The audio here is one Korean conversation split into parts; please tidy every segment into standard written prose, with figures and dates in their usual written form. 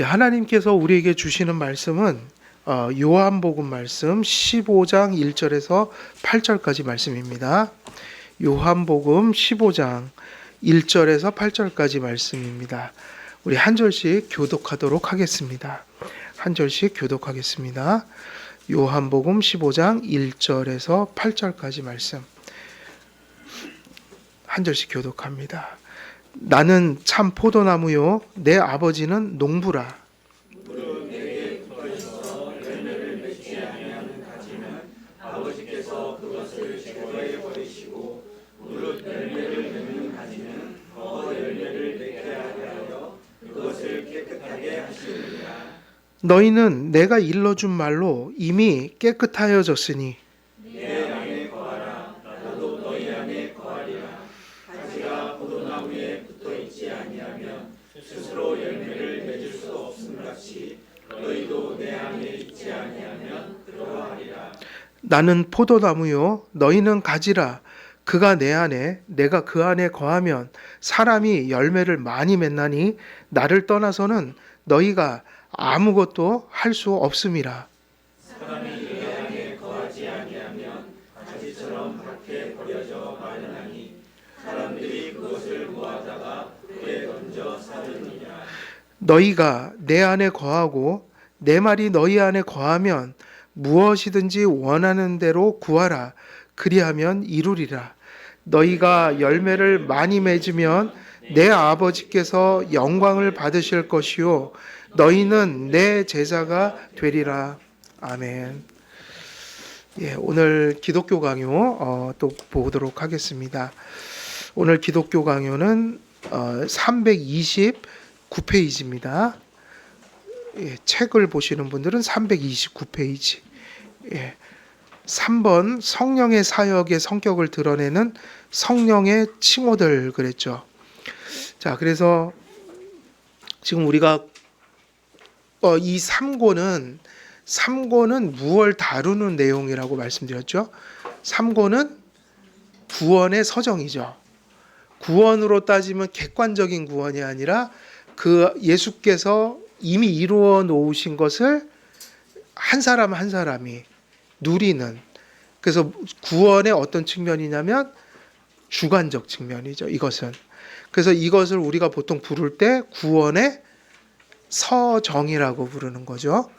하나님께서 우리에게 주시는 말씀은 요한복음 말씀 15장 1절에서 8절까지 말씀입니다. 요한복음 15장 1절에서 8절까지 말씀입니다. 우리 한 절씩 교독하도록 하겠습니다. 한 절씩 교독하겠습니다. 요한복음 15장 1절에서 8절까지 말씀. 한 절씩 교독합니다. 나는 참 포도나무요 내 아버지는 농부라. 너희는 내가 일러준 말로 이미 깨끗하여졌으니 내 안에 거하라. 나도 너희 안에 거하리라. 가지가 포도나무에 붙어 있지 아니하면 스스로 열매를 맺을 수 없음 같이 너희도 내 안에 있지 아니하면 그러하리라. 나는 포도나무요 너희는 가지라. 그가 내 안에 내가 그 안에 거하면 사람이 열매를 많이 맺나니 나를 떠나서는 너희가 아무것도 할 수 없음이라. 사람이 내 안에 거하지 아니하면 가지처럼 밖에 버려져 마르나니 사람들이 그것을 모아다가 불에 던져 사르느니라. 너희가 내 안에 거하고 내 말이 너희 안에 거하면 무엇이든지 원하는 대로 구하라. 그리하면 이루리라. 너희가 열매를 많이 맺으면 내 아버지께서 영광을 받으실 것이요 너희는 내 제자가 되리라. 아멘. 오늘 기독교 강요 또 보도록 하겠습니다. 오늘 기독교 강요는 329페이지입니다. 책을 보시는 분들은 329페이지. 3번 성령의 사역의 성격을 드러내는 성령의 칭호들 그랬죠. 자, 그래서 지금 우리가 이 3권은 무엇을 다루는 내용이라고 말씀드렸죠. 3권은 구원의 서정이죠. 구원으로 따지면 객관적인 구원이 아니라 그 예수께서 이미 이루어 놓으신 것을 한 사람 한 사람이 누리는, 그래서 구원의 어떤 측면이냐면 주관적 측면이죠. 이것은. 그래서 이것을 우리가 보통 부를 때 구원의 서정이라고 부르는 거죠.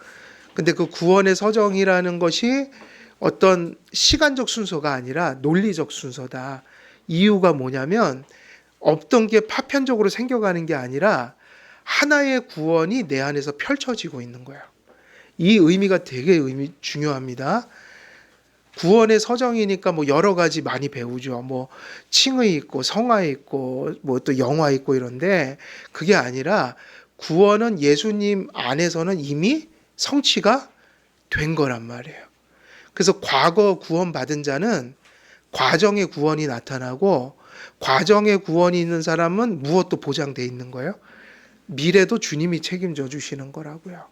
근데 그 구원의 서정이라는 것이 어떤 시간적 순서가 아니라 논리적 순서다. 이유가 뭐냐면 없던 게 파편적으로 생겨가는 게 아니라 하나의 구원이 내 안에서 펼쳐지고 있는 거예요. 이 의미가 되게 중요합니다. 구원의 서정이니까 뭐 여러 가지 많이 배우죠. 뭐 칭의 있고 성화 있고 뭐 또 영화 있고 이런데 그게 아니라 구원은 예수님 안에서는 이미 성취가 된 거란 말이에요. 그래서 과거 구원 받은 자는 과정의 구원이 나타나고 과정의 구원이 있는 사람은 무엇도 보장돼 있는 거예요. 미래도 주님이 책임져 주시는 거라고요.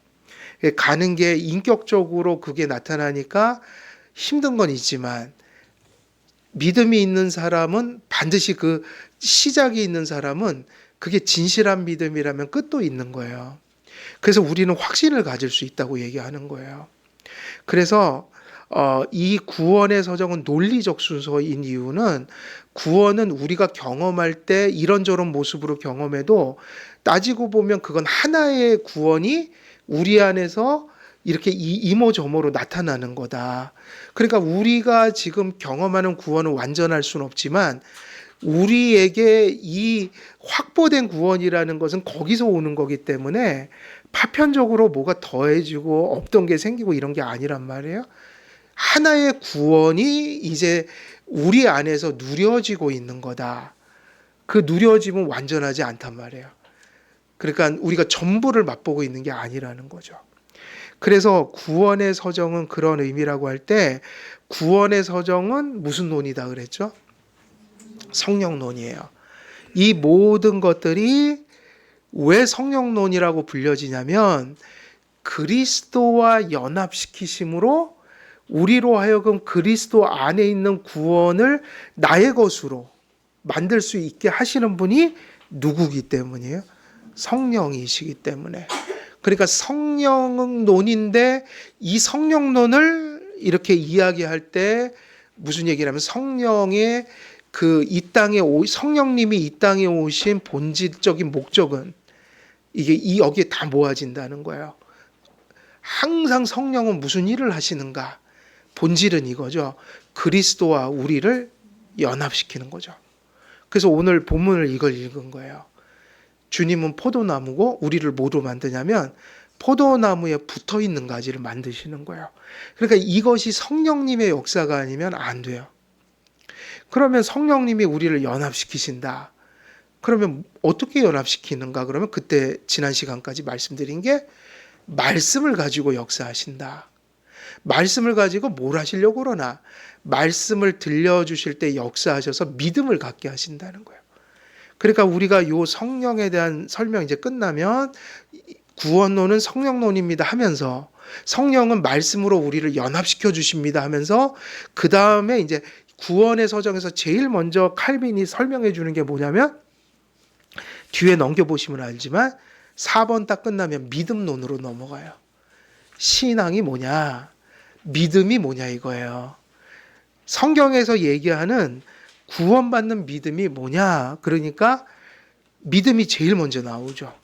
가는 게 인격적으로 그게 나타나니까 힘든 건 있지만 믿음이 있는 사람은 반드시 그 시작이 있는 사람은 그게 진실한 믿음이라면 끝도 있는 거예요. 그래서 우리는 확신을 가질 수 있다고 얘기하는 거예요. 그래서 이 구원의 서정은 논리적 순서인 이유는 구원은 우리가 경험할 때 이런저런 모습으로 경험해도 따지고 보면 그건 하나의 구원이 우리 안에서 이렇게 이모저모로 나타나는 거다. 그러니까 우리가 지금 경험하는 구원은 완전할 수는 없지만 우리에게 이 확보된 구원이라는 것은 거기서 오는 거기 때문에 파편적으로 뭐가 더해지고 없던 게 생기고 이런 게 아니란 말이에요. 하나의 구원이 이제 우리 안에서 누려지고 있는 거다. 그 누려짐은 완전하지 않단 말이에요. 그러니까 우리가 전부를 맛보고 있는 게 아니라는 거죠. 그래서 구원의 서정은 그런 의미라고 할 때 구원의 서정은 무슨 논이다 그랬죠? 성령론이에요. 이 모든 것들이 왜 성령론이라고 불려지냐면 그리스도와 연합시키심으로 우리로 하여금 그리스도 안에 있는 구원을 나의 것으로 만들 수 있게 하시는 분이 누구기 때문이에요? 성령이시기 때문에. 그러니까 성령론인데 이 성령론을 이렇게 이야기할 때 무슨 얘기냐면 성령의 성령님이 이 땅에 오신 본질적인 목적은 이게 여기에 다 모아진다는 거예요. 항상 성령은 무슨 일을 하시는가? 본질은 이거죠. 그리스도와 우리를 연합시키는 거죠. 그래서 오늘 본문을 이걸 읽은 거예요. 주님은 포도나무고 우리를 뭐로 만드냐면 포도나무에 붙어 있는 가지를 만드시는 거예요. 그러니까 이것이 성령님의 역사가 아니면 안 돼요. 그러면 성령님이 우리를 연합시키신다. 그러면 어떻게 연합시키는가? 그러면 그때 지난 시간까지 말씀드린 게 말씀을 가지고 역사하신다. 말씀을 가지고 뭘 하시려고 그러나 말씀을 들려주실 때 역사하셔서 믿음을 갖게 하신다는 거예요. 그러니까 우리가 요 성령에 대한 설명 이제 끝나면 구원론은 성령론입니다 하면서 성령은 말씀으로 우리를 연합시켜 주십니다 하면서 그 다음에 이제 구원의 서정에서 제일 먼저 칼빈이 설명해 주는 게 뭐냐면 뒤에 넘겨보시면 알지만 4번 딱 끝나면 믿음론으로 넘어가요. 신앙이 뭐냐? 믿음이 뭐냐 이거예요. 성경에서 얘기하는 구원받는 믿음이 뭐냐? 그러니까 믿음이 제일 먼저 나오죠.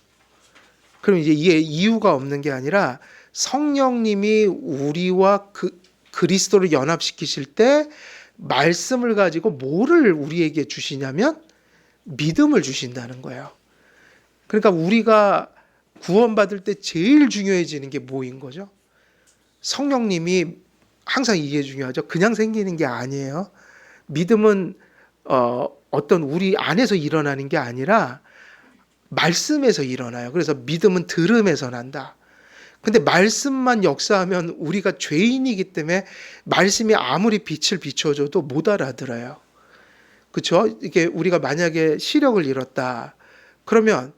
그럼 이제 이게 이유가 없는 게 아니라 성령님이 우리와 그리스도를 연합시키실 때 말씀을 가지고 뭐를 우리에게 주시냐면 믿음을 주신다는 거예요. 그러니까 우리가 구원받을 때 제일 중요해지는 게 뭐인 거죠? 성령님이 항상 이게 중요하죠. 그냥 생기는 게 아니에요. 믿음은 어떤 우리 안에서 일어나는 게 아니라 말씀에서 일어나요. 그래서 믿음은 들음에서 난다. 근데 말씀만 역사하면 우리가 죄인이기 때문에 말씀이 아무리 빛을 비춰줘도 못 알아들어요. 그렇죠? 이게 우리가 만약에 시력을 잃었다. 그러면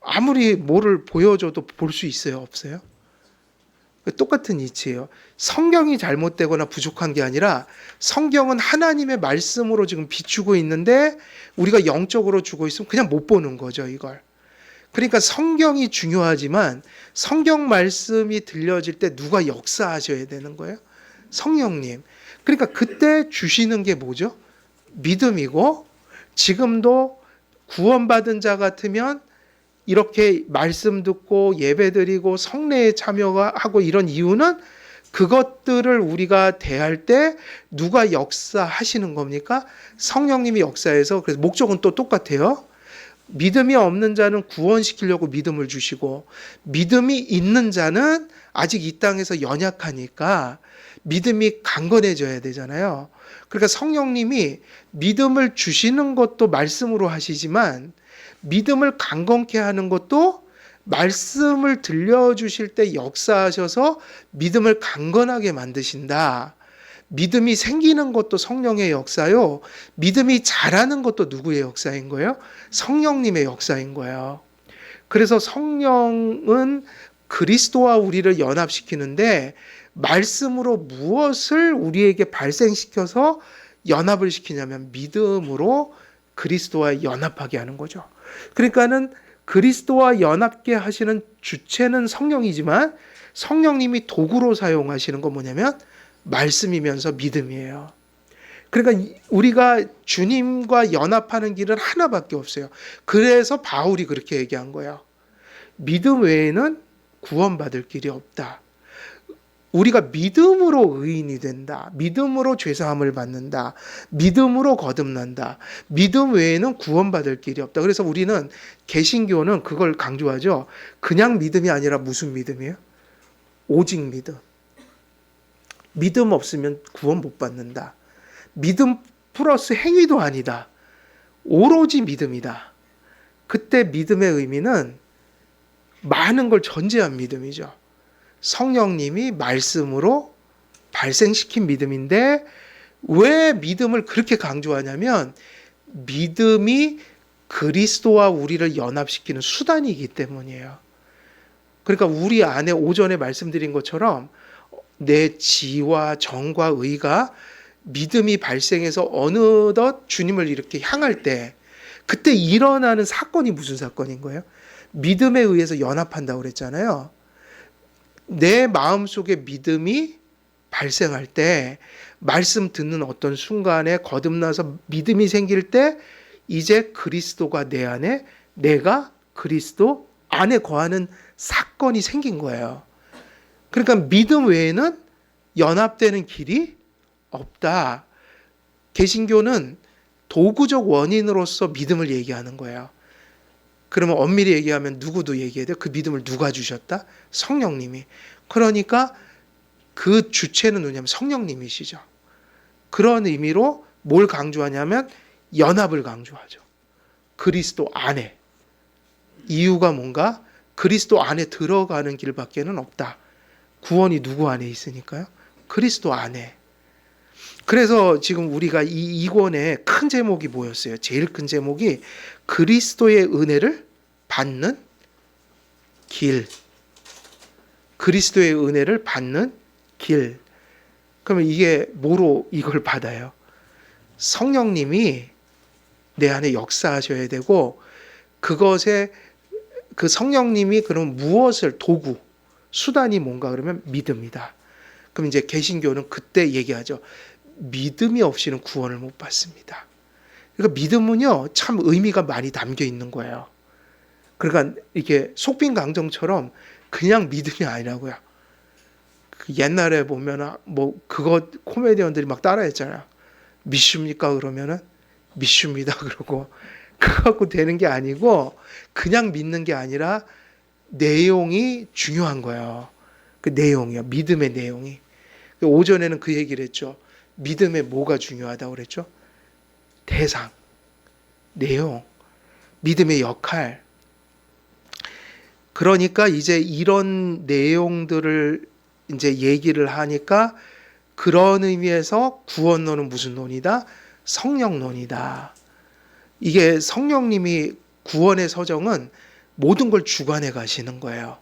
아무리 뭐를 보여줘도 볼 수 있어요? 없어요? 똑같은 이치예요. 성경이 잘못되거나 부족한 게 아니라 성경은 하나님의 말씀으로 지금 비추고 있는데 우리가 영적으로 주고 있으면 그냥 못 보는 거죠, 이걸. 그러니까 성경이 중요하지만 성경 말씀이 들려질 때 누가 역사하셔야 되는 거예요? 성령님. 그러니까 그때 주시는 게 뭐죠? 믿음이고 지금도 구원받은 자 같으면 이렇게 말씀 듣고 예배드리고 성례에 참여하고 이런 이유는 그것들을 우리가 대할 때 누가 역사하시는 겁니까? 성령님이 역사해서. 그래서 목적은 또 똑같아요. 믿음이 없는 자는 구원시키려고 믿음을 주시고 믿음이 있는 자는 아직 이 땅에서 연약하니까 믿음이 강건해져야 되잖아요. 그러니까 성령님이 믿음을 주시는 것도 말씀으로 하시지만 믿음을 강건케 하는 것도 말씀을 들려주실 때 역사하셔서 믿음을 강건하게 만드신다. 믿음이 생기는 것도 성령의 역사요. 믿음이 자라는 것도 누구의 역사인 거예요? 성령님의 역사인 거예요. 그래서 성령은 그리스도와 우리를 연합시키는데 말씀으로 무엇을 우리에게 발생시켜서 연합을 시키냐면 믿음으로 그리스도와 연합하게 하는 거죠. 그러니까는 그리스도와 연합게 하시는 주체는 성령이지만 성령님이 도구로 사용하시는 건 뭐냐면 말씀이면서 믿음이에요. 그러니까 우리가 주님과 연합하는 길은 하나밖에 없어요. 그래서 바울이 그렇게 얘기한 거예요. 믿음 외에는 구원받을 길이 없다. 우리가 믿음으로 의인이 된다. 믿음으로 죄사함을 받는다. 믿음으로 거듭난다. 믿음 외에는 구원받을 길이 없다. 그래서 우리는 개신교는 그걸 강조하죠. 그냥 믿음이 아니라 무슨 믿음이에요? 오직 믿음. 믿음 없으면 구원 못 받는다. 믿음 플러스 행위도 아니다. 오로지 믿음이다. 그때 믿음의 의미는 많은 걸 전제한 믿음이죠. 성령님이 말씀으로 발생시킨 믿음인데 왜 믿음을 그렇게 강조하냐면 믿음이 그리스도와 우리를 연합시키는 수단이기 때문이에요. 그러니까 우리 안에 오전에 말씀드린 것처럼 내 지와 정과 의가 믿음이 발생해서 어느덧 주님을 이렇게 향할 때 그때 일어나는 사건이 무슨 사건인 거예요? 믿음에 의해서 연합한다고 그랬잖아요. 내 마음속에 믿음이 발생할 때, 말씀 듣는 어떤 순간에 거듭나서 믿음이 생길 때 이제 그리스도가 내 안에, 내가 그리스도 안에 거하는 사건이 생긴 거예요. 그러니까 믿음 외에는 연합되는 길이 없다. 개신교는 도구적 원인으로서 믿음을 얘기하는 거예요. 그러면 엄밀히 얘기하면 누구도 얘기해야 돼요. 그 믿음을 누가 주셨다? 성령님이. 그러니까 그 주체는 누구냐면 성령님이시죠. 그런 의미로 뭘 강조하냐면 연합을 강조하죠. 그리스도 안에. 이유가 뭔가? 그리스도 안에 들어가는 길밖에는 없다. 구원이 누구 안에 있으니까요? 그리스도 안에. 그래서 지금 우리가 이 권의 큰 제목이 뭐였어요? 제일 큰 제목이 그리스도의 은혜를 받는 길. 그리스도의 은혜를 받는 길. 그러면 이게 뭐로 이걸 받아요? 성령님이 내 안에 역사하셔야 되고, 그것에 그 성령님이 그럼 무엇을, 도구, 수단이 뭔가 그러면 믿음이다. 그럼 이제 개신교는 그때 얘기하죠. 믿음이 없이는 구원을 못 받습니다. 그러니까 믿음은요, 참 의미가 많이 담겨 있는 거예요. 그러니까 이게 속빈강정처럼 그냥 믿음이 아니라고요. 그 옛날에 보면 뭐 그거 코미디언들이 막 따라했잖아요. 믿습니까? 그러면은 믿습니다. 그러고 그거 갖고 되는 게 아니고, 그냥 믿는 게 아니라 내용이 중요한 거예요. 그 내용이요. 믿음의 내용이. 오전에는 그 얘기를 했죠. 믿음에 뭐가 중요하다고 그랬죠? 대상, 내용, 믿음의 역할. 그러니까 이제 이런 내용들을 이제 얘기를 하니까, 그런 의미에서 구원론은 무슨 논이다? 성령론이다. 이게 성령님이 구원의 서정은 모든 걸 주관해 가시는 거예요.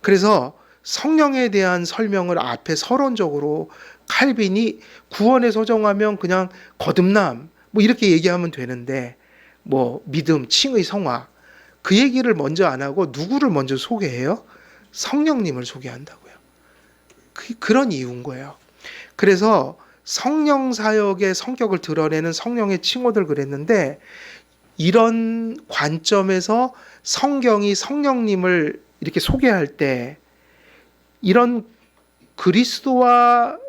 그래서 성령에 대한 설명을 앞에 서론적으로 칼빈이 구원의 서정하면 그냥 거듭남 뭐 이렇게 얘기하면 되는데, 뭐 믿음, 칭의, 성화, 그 얘기를 먼저 안 하고 누구를 먼저 소개해요? 성령님을 소개한다고요. 그런 이유인 거예요. 그래서 성령 사역의 성격을 드러내는 성령의 칭호들 그랬는데, 이런 관점에서 성경이 성령님을 이렇게 소개할 때, 이런 그리스도와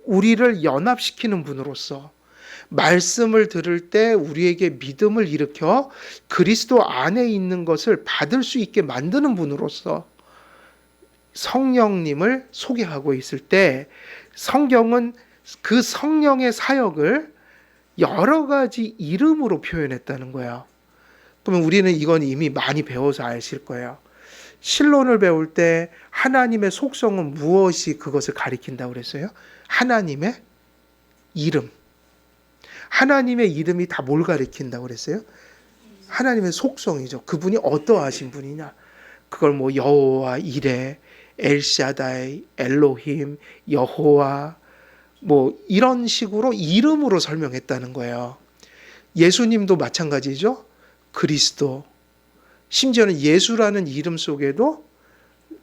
우리를 연합시키는 분으로서 말씀을 들을 때 우리에게 믿음을 일으켜 그리스도 안에 있는 것을 받을 수 있게 만드는 분으로서 성령님을 소개하고 있을 때, 성경은 그 성령의 사역을 여러 가지 이름으로 표현했다는 거예요. 그러면 우리는 이건 이미 많이 배워서 아실 거예요. 신론을 배울 때 하나님의 속성은 무엇이 그것을 가리킨다고 그랬어요? 하나님의 이름. 하나님의 이름이 다 뭘 가리킨다고 그랬어요? 하나님의 속성이죠. 그분이 어떠하신 분이냐. 그걸 뭐 여호와 이레, 엘샤다이, 엘로힘, 여호와 뭐 이런 식으로 이름으로 설명했다는 거예요. 예수님도 마찬가지죠. 그리스도. 심지어는 예수라는 이름 속에도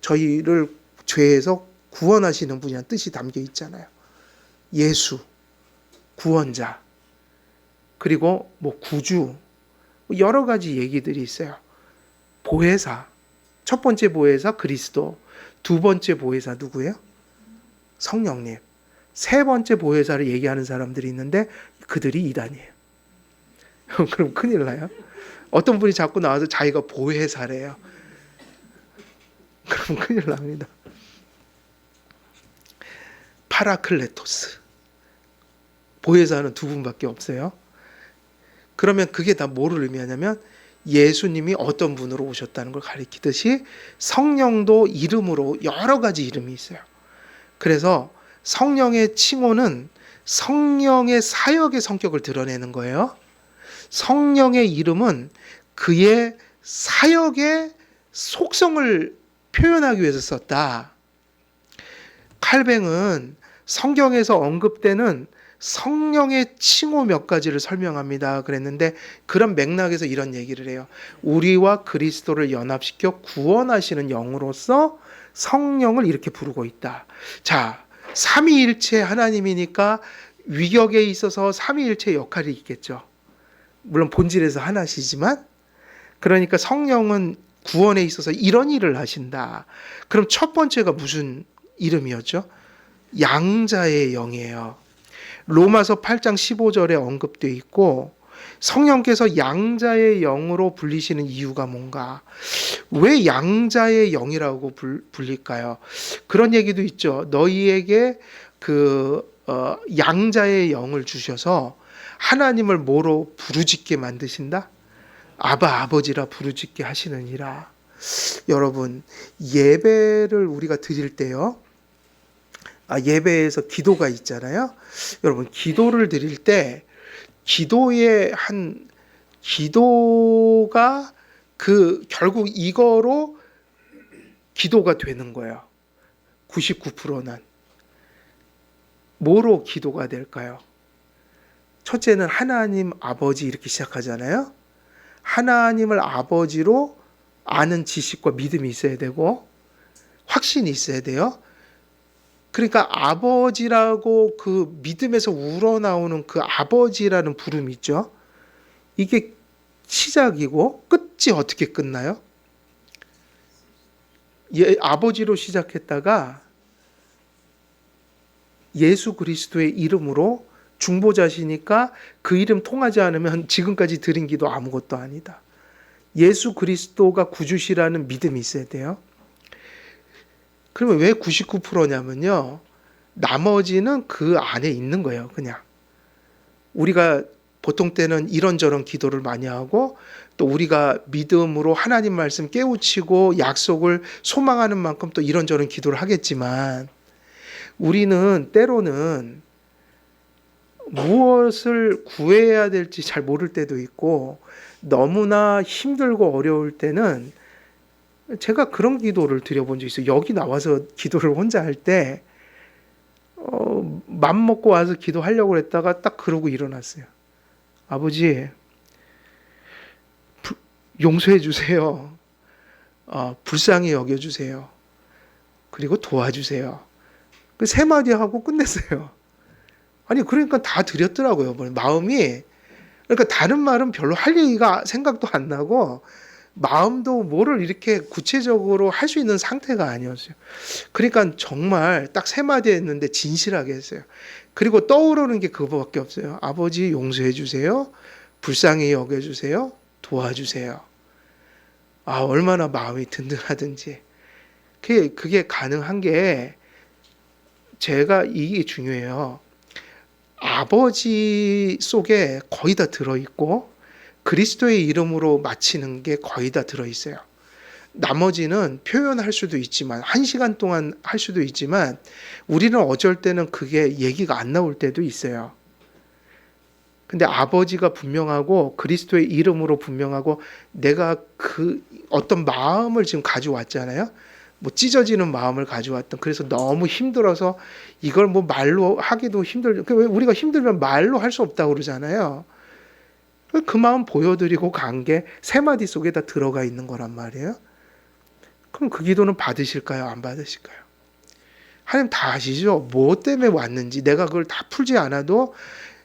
저희를 죄에서 구원하시는 분이라는 뜻이 담겨 있잖아요. 예수, 구원자, 그리고 뭐 구주, 여러 가지 얘기들이 있어요. 보혜사, 첫 번째 보혜사 그리스도, 두 번째 보혜사 누구예요? 성령님. 세 번째 보혜사를 얘기하는 사람들이 있는데 그들이 이단이에요. 그럼 큰일 나요. 어떤 분이 자꾸 나와서 자기가 보혜사래요. 그럼 큰일 납니다. 파라클레토스. 보혜사는 두 분밖에 없어요. 그러면 그게 다 뭐를 의미하냐면 예수님이 어떤 분으로 오셨다는 걸 가리키듯이 성령도 이름으로 여러 가지 이름이 있어요. 그래서 성령의 칭호는 성령의 사역의 성격을 드러내는 거예요. 성령의 이름은 그의 사역의 속성을 표현하기 위해서 썼다. 칼뱅은 성경에서 언급되는 성령의 칭호 몇 가지를 설명합니다. 그랬는데 그런 맥락에서 이런 얘기를 해요. 우리와 그리스도를 연합시켜 구원하시는 영으로서 성령을 이렇게 부르고 있다. 자, 삼위일체 하나님이니까 위격에 있어서 삼위일체 역할이 있겠죠. 물론 본질에서 하나시지만, 그러니까 성령은 구원에 있어서 이런 일을 하신다. 그럼 첫 번째가 무슨 이름이었죠? 양자의 영이에요. 로마서 8장 15절에 언급되어 있고, 성령께서 양자의 영으로 불리시는 이유가 뭔가? 왜 양자의 영이라고 불릴까요? 그런 얘기도 있죠. 너희에게 양자의 영을 주셔서 하나님을 뭐로 부르짖게 만드신다? 아바 아버지라 부르짖게 하시느니라. 여러분, 예배를 우리가 드릴 때요, 예배에서 기도가 있잖아요. 여러분, 기도를 드릴 때 기도가 결국 이거로 기도가 되는 거예요. 99%는 뭐로 기도가 될까요? 첫째는 하나님 아버지 이렇게 시작하잖아요. 하나님을 아버지로 아는 지식과 믿음이 있어야 되고 확신이 있어야 돼요. 그러니까 아버지라고 그 믿음에서 우러나오는 그 아버지라는 부름이 있죠. 이게 시작이고 끝이 어떻게 끝나요? 아버지로 시작했다가 예수 그리스도의 이름으로 중보자시니까 그 이름 통하지 않으면 지금까지 드린 기도 아무것도 아니다. 예수 그리스도가 구주시라는 믿음이 있어야 돼요. 그러면 왜 99%냐면요. 나머지는 그 안에 있는 거예요. 그냥. 우리가 보통 때는 이런저런 기도를 많이 하고 또 우리가 믿음으로 하나님 말씀 깨우치고 약속을 소망하는 만큼 또 이런저런 기도를 하겠지만 우리는 때로는 무엇을 구해야 될지 잘 모를 때도 있고 너무나 힘들고 어려울 때는 제가 그런 기도를 드려본 적이 있어요. 여기 나와서 기도를 혼자 할 때 맘 먹고 와서 기도하려고 했다가 딱 그러고 일어났어요. 아버지, 용서해 주세요. 불쌍히 여겨주세요. 그리고 도와주세요. 그 세 마디 하고 끝냈어요. 아니 그러니까 다 드렸더라고요. 마음이. 그러니까 다른 말은 별로 할 얘기가 생각도 안 나고 마음도 뭐를 이렇게 구체적으로 할 수 있는 상태가 아니었어요. 그러니까 정말 딱 세 마디 했는데 진실하게 했어요. 그리고 떠오르는 게 그거밖에 없어요. 아버지 용서해 주세요. 불쌍히 여겨주세요. 도와주세요. 얼마나 마음이 든든하든지. 그게 가능한 게 제가 이게 중요해요. 아버지 속에 거의 다 들어있고 그리스도의 이름으로 마치는 게 거의 다 들어있어요. 나머지는 표현할 수도 있지만 1시간 동안 할 수도 있지만 우리는 어쩔 때는 그게 얘기가 안 나올 때도 있어요. 근데 아버지가 분명하고 그리스도의 이름으로 분명하고 내가 그 어떤 마음을 지금 가져왔잖아요. 뭐 찢어지는 마음을 가져왔던 그래서 너무 힘들어서 이걸 뭐 말로 하기도 우리가 힘들면 말로 할 수 없다고 그러잖아요. 그 마음 보여드리고 간 게 세 마디 속에 다 들어가 있는 거란 말이에요. 그럼 그 기도는 받으실까요? 안 받으실까요? 하나님 다 아시죠? 뭐 때문에 왔는지 내가 그걸 다 풀지 않아도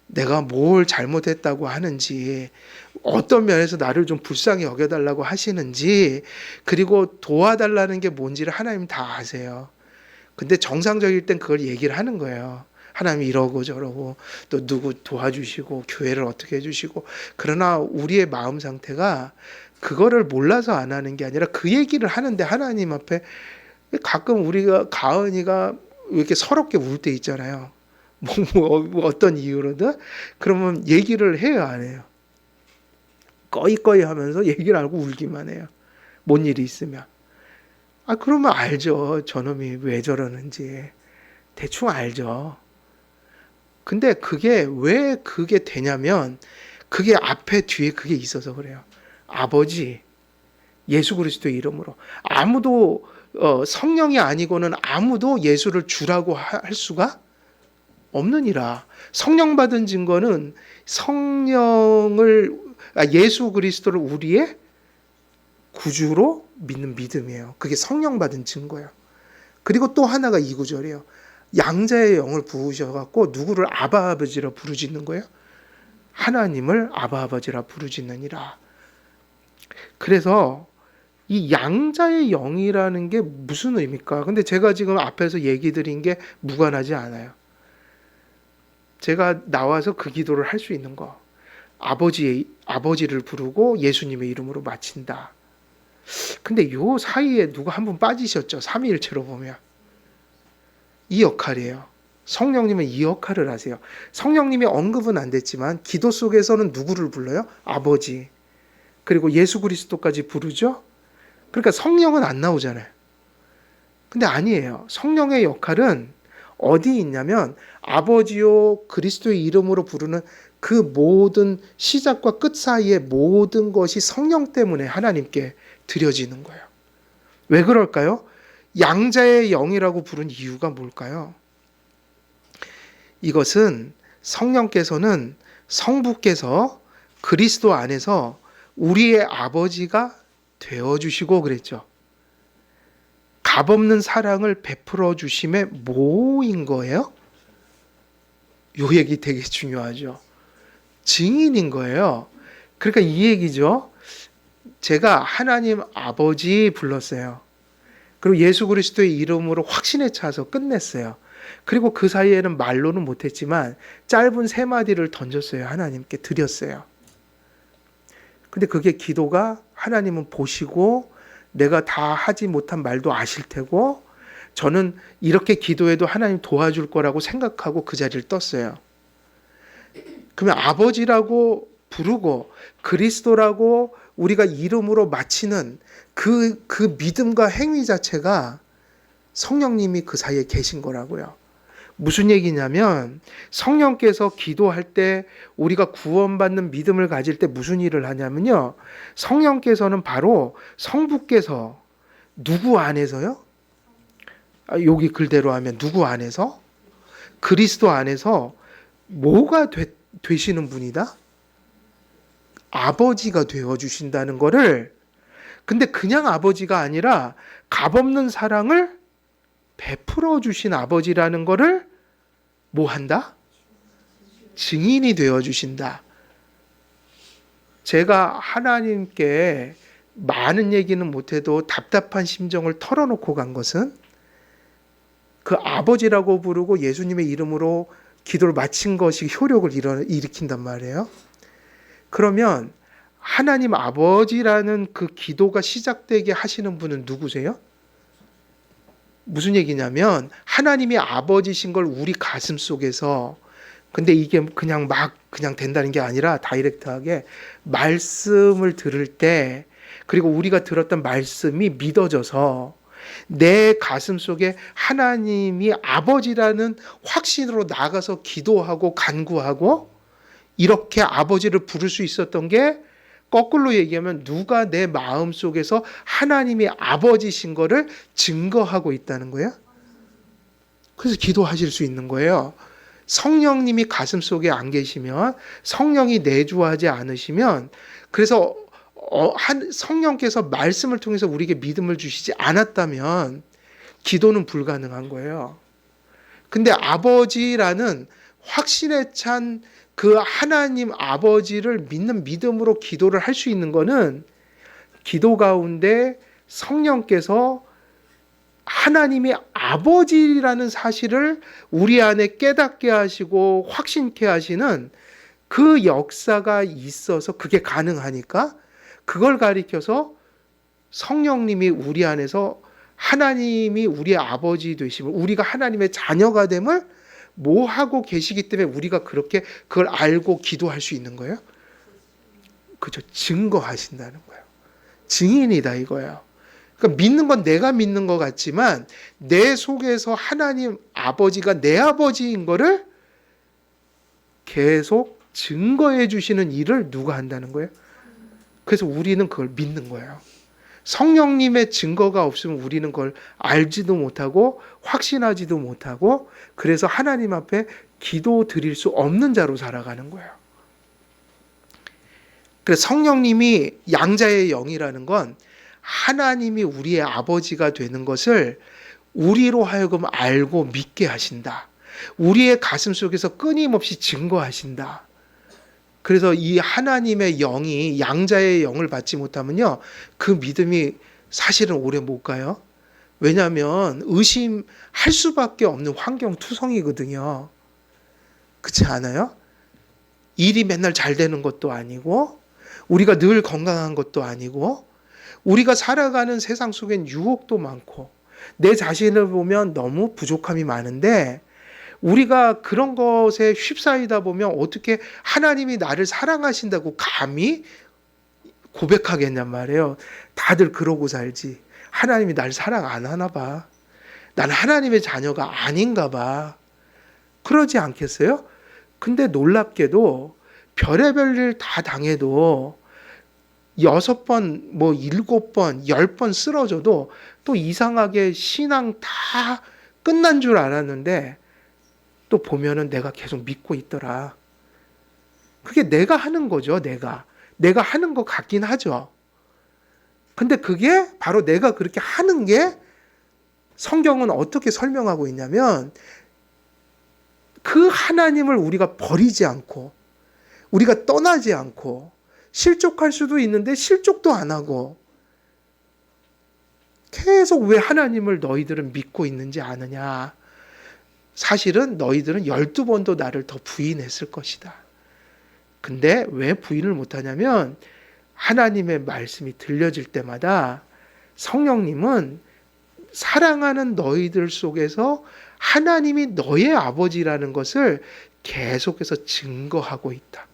내가 뭘 잘못했다고 하는지 어떤 면에서 나를 좀 불쌍히 여겨달라고 하시는지 그리고 도와달라는 게 뭔지를 하나님 다 아세요. 근데 정상적일 땐 그걸 얘기를 하는 거예요. 하나님 이러고 저러고 또 누구 도와주시고 교회를 어떻게 해주시고 그러나 우리의 마음 상태가 그거를 몰라서 안 하는 게 아니라 그 얘기를 하는데 하나님 앞에 가끔 우리가 가은이가 이렇게 서럽게 울 때 있잖아요. 뭐 어떤 이유로든 그러면 얘기를 해요 안 해요? 꺼이꺼이 하면서 얘기를 하고 울기만 해요. 뭔 일이 있으면. 그러면 알죠. 저놈이 왜 저러는지. 대충 알죠. 근데 왜 그게 되냐면 그게 앞에 뒤에 그게 있어서 그래요. 아버지 예수 그리스도의 이름으로 아무도 성령이 아니고는 아무도 예수를 주라고 할 수가 없느니라. 성령 받은 증거는 예수 그리스도를 우리의 구주로 믿는 믿음이에요. 그게 성령 받은 증거예요. 그리고 또 하나가 이 구절이에요. 양자의 영을 부으셔갖고 누구를 아바 아버지라 부르짖는 거예요? 하나님을 아바 아버지라 부르짖느니라. 그래서 이 양자의 영이라는 게 무슨 의미입니까? 근데 제가 지금 앞에서 얘기 드린 게 무관하지 않아요. 제가 나와서 그 기도를 할 수 있는 거. 아버지를 부르고 예수님의 이름으로 마친다. 근데 요 사이에 누가 한 분 빠지셨죠? 삼위일체로 보면. 이 역할이에요. 성령님은 이 역할을 하세요. 성령님이 언급은 안 됐지만 기도 속에서는 누구를 불러요? 아버지. 그리고 예수 그리스도까지 부르죠? 그러니까 성령은 안 나오잖아요. 근데 아니에요. 성령의 역할은 어디 있냐면 아버지요 그리스도의 이름으로 부르는 그 모든 시작과 끝 사이의 모든 것이 성령 때문에 하나님께 드려지는 거예요. 왜 그럴까요? 양자의 영이라고 부른 이유가 뭘까요? 이것은 성령께서는 성부께서 그리스도 안에서 우리의 아버지가 되어주시고 그랬죠. 값없는 사랑을 베풀어 주심의 뭐인 거예요? 요 얘기 되게 중요하죠. 증인인 거예요. 그러니까 이 얘기죠. 제가 하나님 아버지 불렀어요. 그리고 예수 그리스도의 이름으로 확신에 차서 끝냈어요. 그리고 그 사이에는 말로는 못했지만 짧은 3마디를 던졌어요. 하나님께 드렸어요. 근데 그게 기도가 하나님은 보시고 내가 다 하지 못한 말도 아실 테고 저는 이렇게 기도해도 하나님 도와줄 거라고 생각하고 그 자리를 떴어요. 그러면 아버지라고 부르고 그리스도라고 우리가 이름으로 마치는 그 믿음과 행위 자체가 성령님이 그 사이에 계신 거라고요. 무슨 얘기냐면 성령께서 기도할 때 우리가 구원받는 믿음을 가질 때 무슨 일을 하냐면요. 성령께서는 바로 성부께서 누구 안에서요? 여기 글대로 하면 누구 안에서? 그리스도 안에서 뭐가 되시는 분이다? 아버지가 되어주신다는 거를 근데 그냥 아버지가 아니라 값없는 사랑을 베풀어 주신 아버지라는 거를 뭐 한다? 증인이 되어 주신다. 제가 하나님께 많은 얘기는 못해도 답답한 심정을 털어놓고 간 것은 그 아버지라고 부르고 예수님의 이름으로 기도를 마친 것이 효력을 일으킨단 말이에요. 그러면 하나님 아버지라는 그 기도가 시작되게 하시는 분은 누구세요? 무슨 얘기냐면 하나님이 아버지신 걸 우리 가슴 속에서 근데 이게 그냥 된다는 게 아니라 다이렉트하게 말씀을 들을 때 그리고 우리가 들었던 말씀이 믿어져서 내 가슴 속에 하나님이 아버지라는 확신으로 나가서 기도하고 간구하고 이렇게 아버지를 부를 수 있었던 게 거꾸로 얘기하면 누가 내 마음 속에서 하나님이 아버지신 거를 증거하고 있다는 거예요. 그래서 기도하실 수 있는 거예요. 성령님이 가슴 속에 안 계시면 성령이 내주하지 않으시면 그래서 성령께서 말씀을 통해서 우리에게 믿음을 주시지 않았다면 기도는 불가능한 거예요. 근데 아버지라는 확신에 찬 그 하나님 아버지를 믿는 믿음으로 기도를 할 수 있는 거는 기도 가운데 성령께서 하나님이 아버지라는 사실을 우리 안에 깨닫게 하시고 확신케 하시는 그 역사가 있어서 그게 가능하니까 그걸 가리켜서 성령님이 우리 안에서 하나님이 우리의 아버지 되심을 우리가 하나님의 자녀가 됨을 뭐 하고 계시기 때문에 우리가 그렇게 그걸 알고 기도할 수 있는 거예요? 그죠? 증거하신다는 거예요. 증인이다 이거예요. 그러니까 믿는 건 내가 믿는 것 같지만 내 속에서 하나님 아버지가 내 아버지인 거를 계속 증거해 주시는 일을 누가 한다는 거예요? 그래서 우리는 그걸 믿는 거예요. 성령님의 증거가 없으면 우리는 그걸 알지도 못하고 확신하지도 못하고 그래서 하나님 앞에 기도 드릴 수 없는 자로 살아가는 거예요. 그래서 성령님이 양자의 영이라는 건 하나님이 우리의 아버지가 되는 것을 우리로 하여금 알고 믿게 하신다. 우리의 가슴 속에서 끊임없이 증거하신다. 그래서 이 하나님의 영이 양자의 영을 받지 못하면요, 그 믿음이 사실은 오래 못 가요. 왜냐하면 의심할 수밖에 없는 환경투성이거든요. 그렇지 않아요? 일이 맨날 잘 되는 것도 아니고 우리가 늘 건강한 것도 아니고 우리가 살아가는 세상 속엔 유혹도 많고 내 자신을 보면 너무 부족함이 많은데 우리가 그런 것에 휩싸이다 보면 어떻게 하나님이 나를 사랑하신다고 감히 고백하겠냔 말이에요. 다들 그러고 살지. 하나님이 나를 사랑 안 하나 봐. 난 하나님의 자녀가 아닌가 봐. 그러지 않겠어요? 근데 놀랍게도 별의별 일 다 당해도 6번, 7번, 10번 쓰러져도 또 이상하게 신앙 다 끝난 줄 알았는데 또 보면은 내가 계속 믿고 있더라. 그게 내가 하는 거죠, 내가. 내가 하는 것 같긴 하죠. 근데 그게 바로 내가 그렇게 하는 게 성경은 어떻게 설명하고 있냐면 그 하나님을 우리가 버리지 않고 우리가 떠나지 않고 실족할 수도 있는데 실족도 안 하고 계속 왜 하나님을 너희들은 믿고 있는지 아느냐. 사실은 너희들은 12번도 나를 더 부인했을 것이다. 근데 왜 부인을 못하냐면 하나님의 말씀이 들려질 때마다 성령님은 사랑하는 너희들 속에서 하나님이 너의 아버지라는 것을 계속해서 증거하고 있다.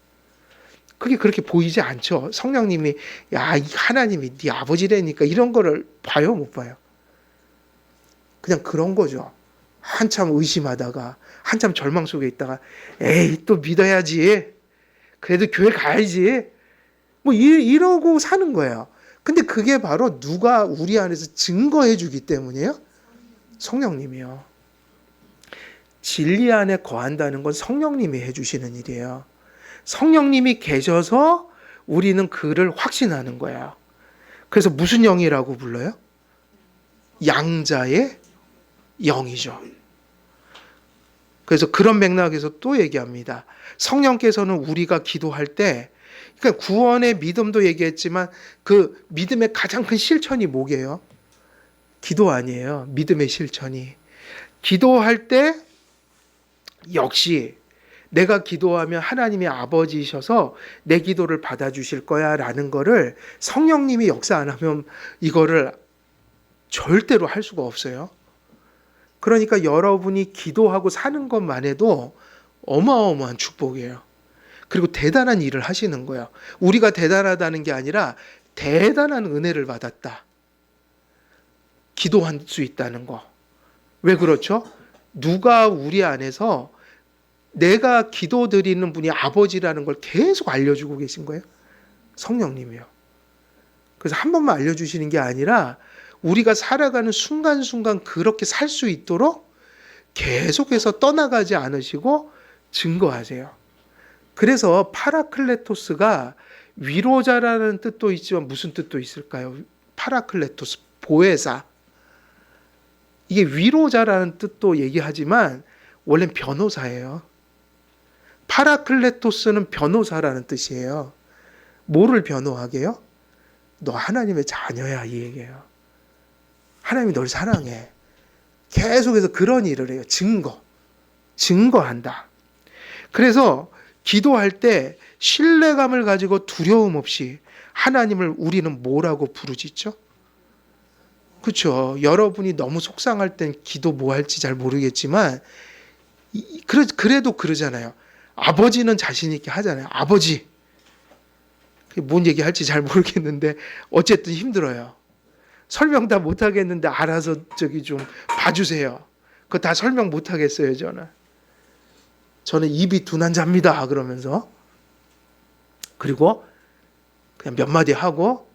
그게 그렇게 보이지 않죠. 성령님이 야, 이 하나님이 네 아버지라니까 이런 거를 봐요, 못 봐요? 그냥 그런 거죠. 한참 의심하다가 한참 절망 속에 있다가 에이 또 믿어야지. 그래도 교회 가야지. 이러고 사는 거예요. 근데 그게 바로 누가 우리 안에서 증거해 주기 때문이에요? 성령님이요. 진리 안에 거한다는 건 성령님이 해주시는 일이에요. 성령님이 계셔서 우리는 그를 확신하는 거예요. 그래서 무슨 영이라고 불러요? 양자의 영이죠. 그래서 그런 맥락에서 또 얘기합니다. 성령께서는 우리가 기도할 때, 그러니까 구원의 믿음도 얘기했지만 그 믿음의 가장 큰 실천이 뭐게요? 기도 아니에요. 믿음의 실천이. 기도할 때 역시 내가 기도하면 하나님이 아버지이셔서 내 기도를 받아주실 거야 라는 거를 성령님이 역사 안 하면 이거를 절대로 할 수가 없어요. 그러니까 여러분이 기도하고 사는 것만 해도 어마어마한 축복이에요. 그리고 대단한 일을 하시는 거예요. 우리가 대단하다는 게 아니라 대단한 은혜를 받았다. 기도할 수 있다는 거. 왜 그렇죠? 누가 우리 안에서 내가 기도드리는 분이 아버지라는 걸 계속 알려주고 계신 거예요? 성령님이요. 그래서 한 번만 알려주시는 게 아니라 우리가 살아가는 순간순간 그렇게 살 수 있도록 계속해서 떠나가지 않으시고 증거하세요. 그래서 파라클레토스가 위로자라는 뜻도 있지만 무슨 뜻도 있을까요? 파라클레토스, 보혜사. 이게 위로자라는 뜻도 얘기하지만 원래는 변호사예요. 파라클레토스는 변호사라는 뜻이에요. 뭐를 변호하게요? 너 하나님의 자녀야 이 얘기예요. 하나님이 널 사랑해. 계속해서 그런 일을 해요. 증거한다. 그래서 기도할 때 신뢰감을 가지고 두려움 없이 하나님을 우리는 뭐라고 부르짖죠? 그렇죠. 여러분이 너무 속상할 땐 기도 뭐 할지 잘 모르겠지만 그래도 그러잖아요. 아버지는 자신 있게 하잖아요. 아버지. 뭔 얘기할지 잘 모르겠는데 어쨌든 힘들어요. 설명 다 못하겠는데 알아서 좀 봐주세요. 그거 다 설명 못하겠어요. 저는 입이 둔한자입니다. 그러면서 그리고 그냥 몇 마디 하고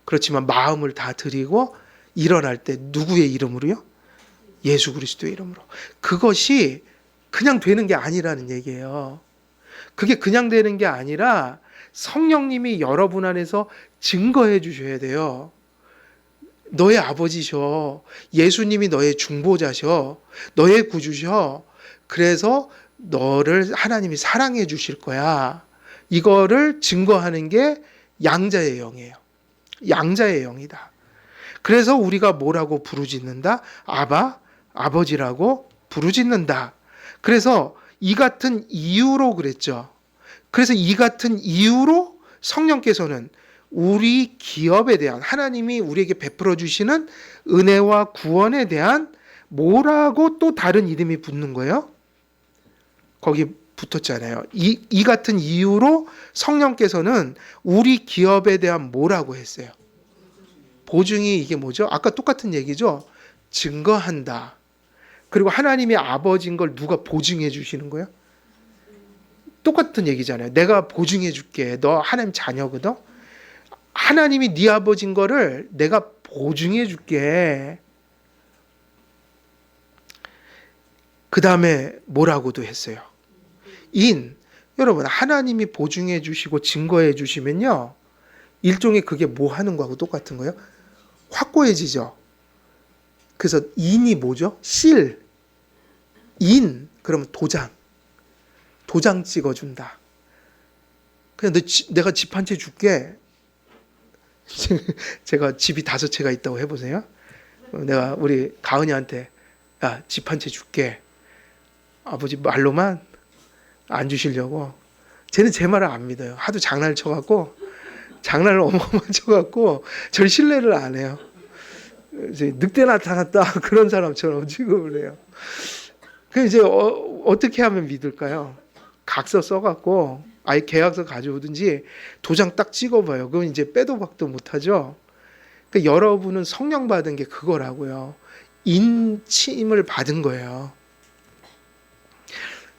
그렇지만 마음을 다 드리고 일어날 때 누구의 이름으로요? 예수 그리스도의 이름으로. 그것이 그냥 되는 게 아니라는 얘기예요. 그게 그냥 되는 게 아니라 성령님이 여러분 안에서 증거해 주셔야 돼요. 너의 아버지셔. 예수님이 너의 중보자셔. 너의 구주셔. 그래서 너를 하나님이 사랑해 주실 거야. 이거를 증거하는 게 양자의 영이에요. 양자의 영이다. 그래서 우리가 뭐라고 부르짖는다? 아바, 아버지라고 부르짖는다. 그래서 이 같은 이유로 그랬죠. 그래서 이 같은 이유로 성령께서는 우리 기업에 대한 하나님이 우리에게 베풀어 주시는 은혜와 구원에 대한 뭐라고 또 다른 이름이 붙는 거예요? 거기 붙었잖아요. 이 같은 이유로 성령께서는 우리 기업에 대한 뭐라고 했어요? 보증이 이게 뭐죠? 아까 똑같은 얘기죠. 증거한다. 그리고 하나님이 아버지인 걸 누가 보증해 주시는 거예요? 똑같은 얘기잖아요. 내가 보증해 줄게. 너 하나님 자녀거든. 하나님이 네 아버지인 거를 내가 보증해 줄게. 그 다음에 뭐라고도 했어요. 여러분 하나님이 보증해 주시고 증거해 주시면요. 일종의 그게 뭐 하는 거하고 똑같은 거예요? 확고해지죠. 그래서 인이 뭐죠? 실. 그러면 도장 찍어준다. 그냥 내가 집 한 채 줄게. 제가 집이 5채가 있다고 해보세요. 내가 우리 가은이한테 야, 집 한 채 줄게. 아버지 말로만 안 주시려고. 쟤는 제 말을 안 믿어요. 하도 장난을 쳐갖고 장난을 어마어마하게 쳐갖고 저를 신뢰를 안 해요. 이제 늑대 나타났다 그런 사람처럼 취급을 해요. 그 이제 어떻게 하면 믿을까요? 각서 써갖고 아예 계약서 가져오든지 도장 딱 찍어봐요. 그건 이제 빼도 박도 못하죠. 그러니까 여러분은 성령 받은 게 그거라고요. 인침을 받은 거예요.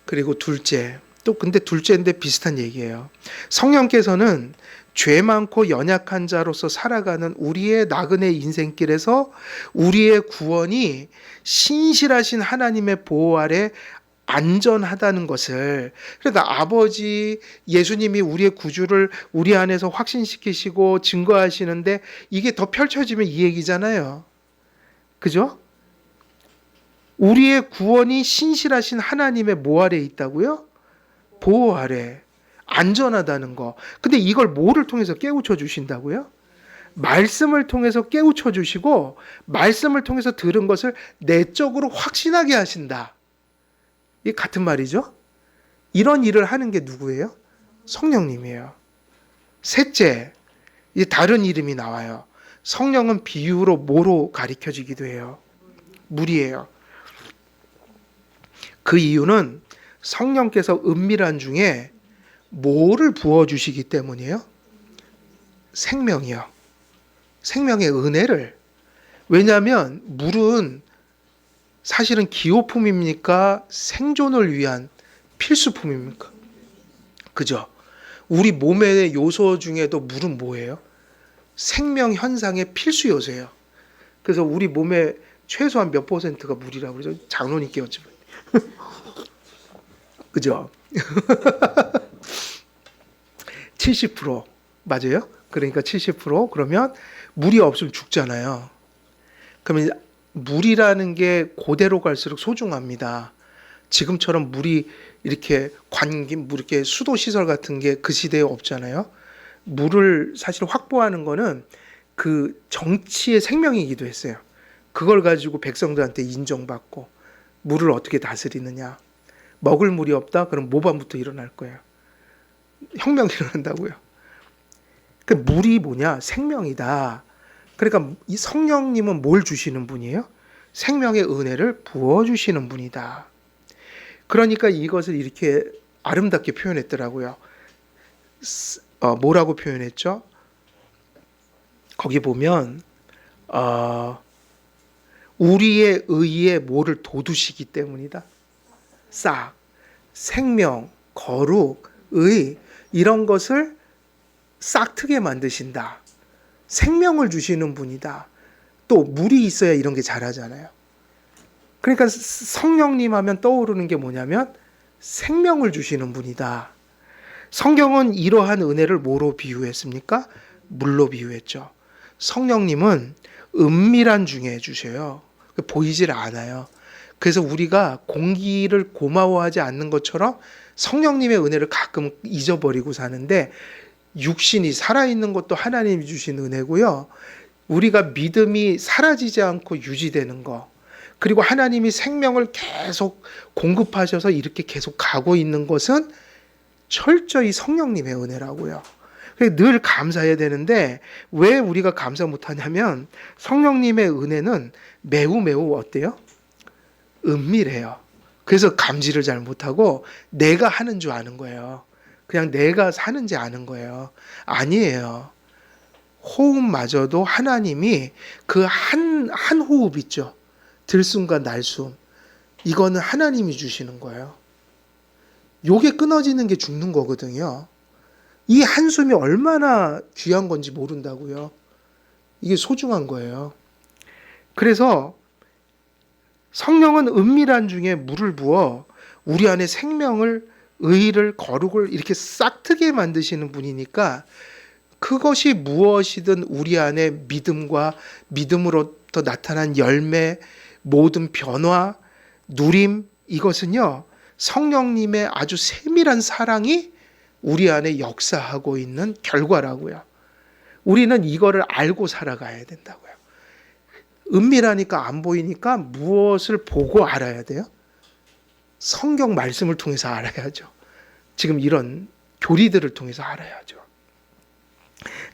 그리고 둘째, 또 근데 둘째인데 비슷한 얘기예요. 성령께서는 죄 많고 연약한 자로서 살아가는 우리의 나그네 인생길에서 우리의 구원이 신실하신 하나님의 보호 아래 안전하다는 것을, 그러니까 아버지 예수님이 우리의 구주를 우리 안에서 확신시키시고 증거하시는데 이게 더 펼쳐지면 이 얘기잖아요. 그죠? 우리의 구원이 신실하신 하나님의 뭐 아래에 있다고요? 보호 아래. 안전하다는 거. 근데 이걸 뭐를 통해서 깨우쳐 주신다고요? 말씀을 통해서 깨우쳐 주시고 말씀을 통해서 들은 것을 내적으로 확신하게 하신다. 이게 같은 말이죠? 이런 일을 하는 게 누구예요? 성령님이에요. 셋째, 이제 다른 이름이 나와요. 성령은 비유로 뭐로 가리켜지기도 해요? 물이에요. 그 이유는 성령께서 은밀한 중에 뭐를 부어주시기 때문이에요? 생명이요. 생명의 은혜를. 왜냐하면 물은 사실은 기호품입니까? 생존을 위한 필수품입니까? 그죠? 우리 몸의 요소 중에도 물은 뭐예요? 생명 현상의 필수 요소예요. 그래서 우리 몸의 최소한 몇 %가 물이라고 그러죠? 장로님께 여쭤봐요. 그죠? 70% 맞아요? 그러니까 70% 그러면 물이 없으면 죽잖아요. 그러면 물이라는 게 고대로 갈수록 소중합니다. 지금처럼 물이 이렇게 물 이렇게 수도 시설 같은 게 그 시대에 없잖아요. 물을 사실 확보하는 거는 그 정치의 생명이기도 했어요. 그걸 가지고 백성들한테 인정받고 물을 어떻게 다스리느냐. 먹을 물이 없다? 그럼 모반부터 일어날 거예요. 혁명이 일어난다고요. 그 물이 뭐냐? 생명이다. 그러니까 이 성령님은 뭘 주시는 분이에요? 생명의 은혜를 부어주시는 분이다. 그러니까 이것을 이렇게 아름답게 표현했더라고요. 뭐라고 표현했죠? 거기 보면 우리의 의에 뭐를 돋우시기 때문이다. 싹, 생명, 거룩, 의 이런 것을 싹트게 만드신다. 생명을 주시는 분이다. 또 물이 있어야 이런 게 자라잖아요. 그러니까 성령님 하면 떠오르는 게 뭐냐면 생명을 주시는 분이다. 성경은 이러한 은혜를 뭐로 비유했습니까? 물로 비유했죠. 성령님은 은밀한 중에 주셔요. 보이질 않아요. 그래서 우리가 공기를 고마워하지 않는 것처럼 성령님의 은혜를 가끔 잊어버리고 사는데, 육신이 살아있는 것도 하나님이 주신 은혜고요. 우리가 믿음이 사라지지 않고 유지되는 거, 그리고 하나님이 생명을 계속 공급하셔서 이렇게 계속 가고 있는 것은 철저히 성령님의 은혜라고요. 늘 감사해야 되는데 왜 우리가 감사 못하냐면 성령님의 은혜는 매우 어때요? 은밀해요. 그래서 감지를 잘 못하고 내가 하는 줄 아는 거예요. 그냥 내가 사는지 아는 거예요. 아니에요. 호흡마저도 하나님이 그 한 호흡 있죠. 들숨과 날숨. 이거는 하나님이 주시는 거예요. 요게 끊어지는 게 죽는 거거든요. 이 한숨이 얼마나 귀한 건지 모른다고요. 이게 소중한 거예요. 그래서 성령은 은밀한 중에 물을 부어 우리 안에 생명을, 의를, 거룩을 이렇게 싹트게 만드시는 분이니까 그것이 무엇이든 우리 안에 믿음과 믿음으로부터 나타난 열매, 모든 변화, 누림, 이것은요 성령님의 아주 세밀한 사랑이 우리 안에 역사하고 있는 결과라고요. 우리는 이거를 알고 살아가야 된다고요. 은밀하니까 안 보이니까 무엇을 보고 알아야 돼요? 성경 말씀을 통해서 알아야죠. 지금 이런 교리들을 통해서 알아야죠.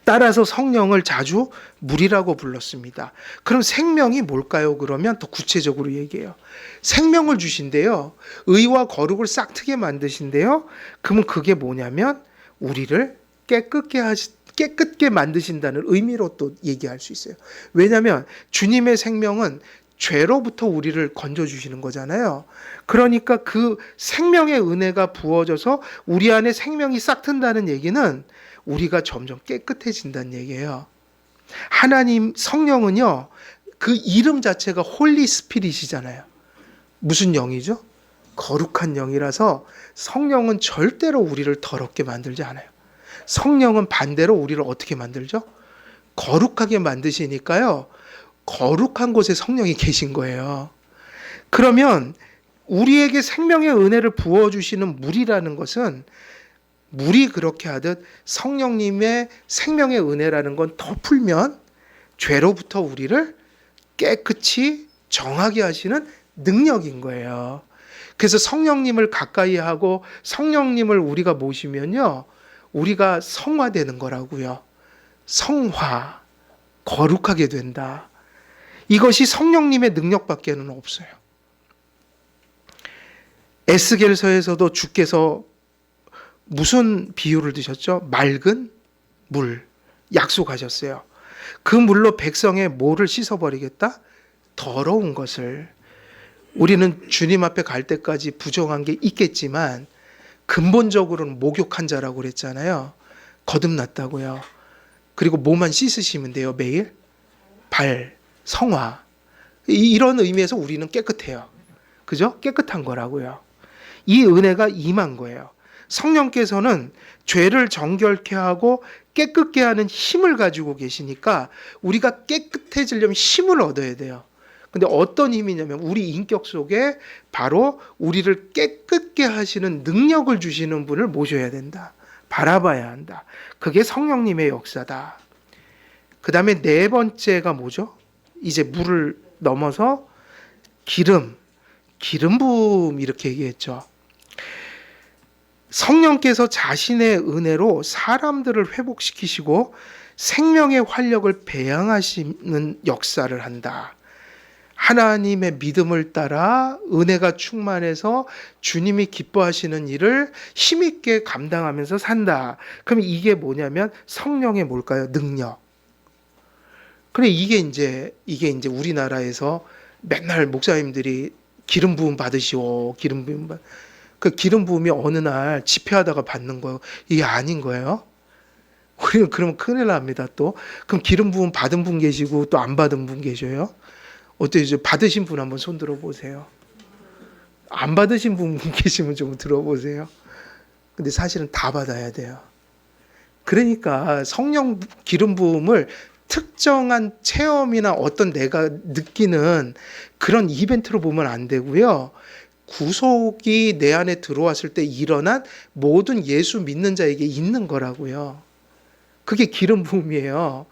따라서 성령을 자주 물이라고 불렀습니다. 그럼 생명이 뭘까요? 그러면 더 구체적으로 얘기해요. 생명을 주신대요. 의와 거룩을 싹트게 만드신대요. 그러면 그게 뭐냐면 우리를 깨끗게 만드신다는 의미로 또 얘기할 수 있어요. 왜냐하면 주님의 생명은 죄로부터 우리를 건져주시는 거잖아요. 그러니까 그 생명의 은혜가 부어져서 우리 안에 생명이 싹튼다는 얘기는 우리가 점점 깨끗해진다는 얘기예요. 하나님 성령은요, 그 이름 자체가 홀리 스피릿이잖아요. 무슨 영이죠? 거룩한 영이라서 성령은 절대로 우리를 더럽게 만들지 않아요. 성령은 반대로 우리를 어떻게 만들죠? 거룩하게 만드시니까요. 거룩한 곳에 성령이 계신 거예요. 그러면 우리에게 생명의 은혜를 부어주시는 물이라는 것은 물이 그렇게 하듯 성령님의 생명의 은혜라는 건 더 풀면 죄로부터 우리를 깨끗이 정하게 하시는 능력인 거예요. 그래서 성령님을 가까이 하고 성령님을 우리가 모시면요, 우리가 성화되는 거라고요. 성화, 거룩하게 된다. 이것이 성령님의 능력밖에는 없어요. 에스겔서에서도 주께서 무슨 비유를 드셨죠? 맑은 물 약속하셨어요. 그 물로 백성의 뭐를 씻어버리겠다? 더러운 것을. 우리는 주님 앞에 갈 때까지 부정한 게 있겠지만 근본적으로는 목욕한 자라고 그랬잖아요. 거듭났다고요. 그리고 뭐만 씻으시면 돼요, 매일? 발, 성화. 이런 의미에서 우리는 깨끗해요. 그죠? 깨끗한 거라고요. 이 은혜가 임한 거예요. 성령께서는 죄를 정결케 하고 깨끗게 하는 힘을 가지고 계시니까 우리가 깨끗해지려면 힘을 얻어야 돼요. 근데 어떤 힘이냐면 우리 인격 속에 바로 우리를 깨끗게 하시는 능력을 주시는 분을 모셔야 된다. 바라봐야 한다. 그게 성령님의 역사다. 그 다음에 네 번째가 뭐죠? 이제 물을 넘어서 기름 부음 이렇게 얘기했죠. 성령께서 자신의 은혜로 사람들을 회복시키시고 생명의 활력을 배양하시는 역사를 한다. 하나님의 믿음을 따라 은혜가 충만해서 주님이 기뻐하시는 일을 힘있게 감당하면서 산다. 그럼 이게 뭐냐면 성령의 뭘까요? 능력. 그래 이게 이제 우리나라에서 맨날 목사님들이 기름 부음 받으시오. 그 기름 부음이 어느 날 집회하다가 받는 거예요. 이게 아닌 거예요. 우리는 그러면 큰일 납니다. 또 그럼 기름 부음 받은 분 계시고 또 안 받은 분 계셔요. 어때요? 이제 받으신 분 한번 손 들어보세요. 안 받으신 분 계시면 좀 들어보세요. 근데 사실은 다 받아야 돼요. 그러니까 성령 기름 부음을 특정한 체험이나 어떤 내가 느끼는 그런 이벤트로 보면 안 되고요. 구속이 내 안에 들어왔을 때 일어난 모든 예수 믿는 자에게 있는 거라고요. 그게 기름 부음이에요.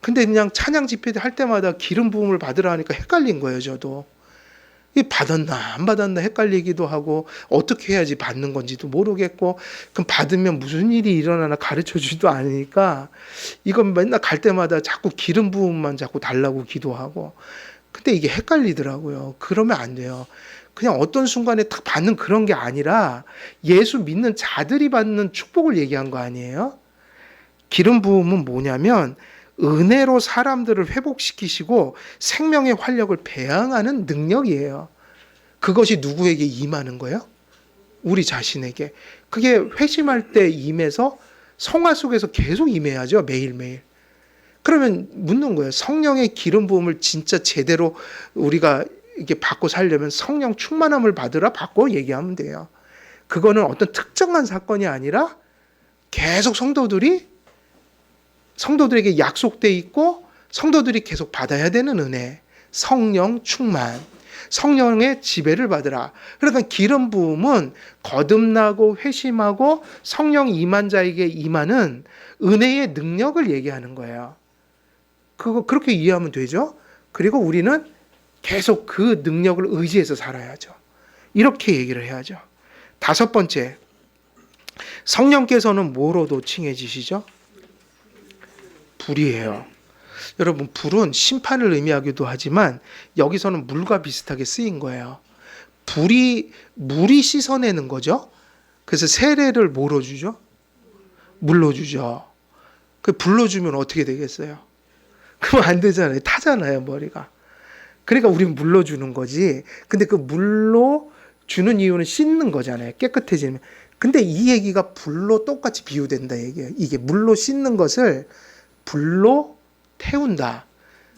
근데 그냥 찬양 집회 할 때마다 기름 부음을 받으라 하니까 헷갈린 거예요, 저도. 이 받았나 안 받았나 헷갈리기도 하고 어떻게 해야지 받는 건지도 모르겠고 그럼 받으면 무슨 일이 일어나나 가르쳐 주지도 않으니까 이건 맨날 갈 때마다 자꾸 기름 부음만 자꾸 달라고 기도하고 근데 이게 헷갈리더라고요. 그러면 안 돼요. 그냥 어떤 순간에 딱 받는 그런 게 아니라 예수 믿는 자들이 받는 축복을 얘기한 거 아니에요? 기름 부음은 뭐냐면 은혜로 사람들을 회복시키시고 생명의 활력을 배양하는 능력이에요. 그것이 누구에게 임하는 거예요? 우리 자신에게. 그게 회심할 때 임해서 성화 속에서 계속 임해야죠. 매일매일. 그러면 묻는 거예요. 성령의 기름 부음을 진짜 제대로 우리가 이렇게 받고 살려면 성령 충만함을 받으라 받고 얘기하면 돼요. 그거는 어떤 특정한 사건이 아니라 계속 성도들에게 약속돼 있고 성도들이 계속 받아야 되는 은혜, 성령 충만, 성령의 지배를 받으라. 그러니까 기름 부음은 거듭나고 회심하고 성령 임한 자에게 임하는 은혜의 능력을 얘기하는 거예요. 그렇게 이해하면 되죠. 그리고 우리는 계속 그 능력을 의지해서 살아야죠. 이렇게 얘기를 해야죠. 다섯 번째, 성령께서는 뭐로도 칭해지시죠? 불이에요. 여러분, 불은 심판을 의미하기도 하지만 여기서는 물과 비슷하게 쓰인 거예요. 물이 씻어내는 거죠. 그래서 세례를 뭐로 주죠? 물로 주죠. 그 불로 주면 어떻게 되겠어요? 그럼 안 되잖아요. 타잖아요, 머리가. 그러니까 우린 물로 주는 거지. 근데 그 물로 주는 이유는 씻는 거잖아요. 깨끗해지면. 근데 이 얘기가 불로 똑같이 비유된다 얘기예요. 이게 물로 씻는 것을 불로 태운다.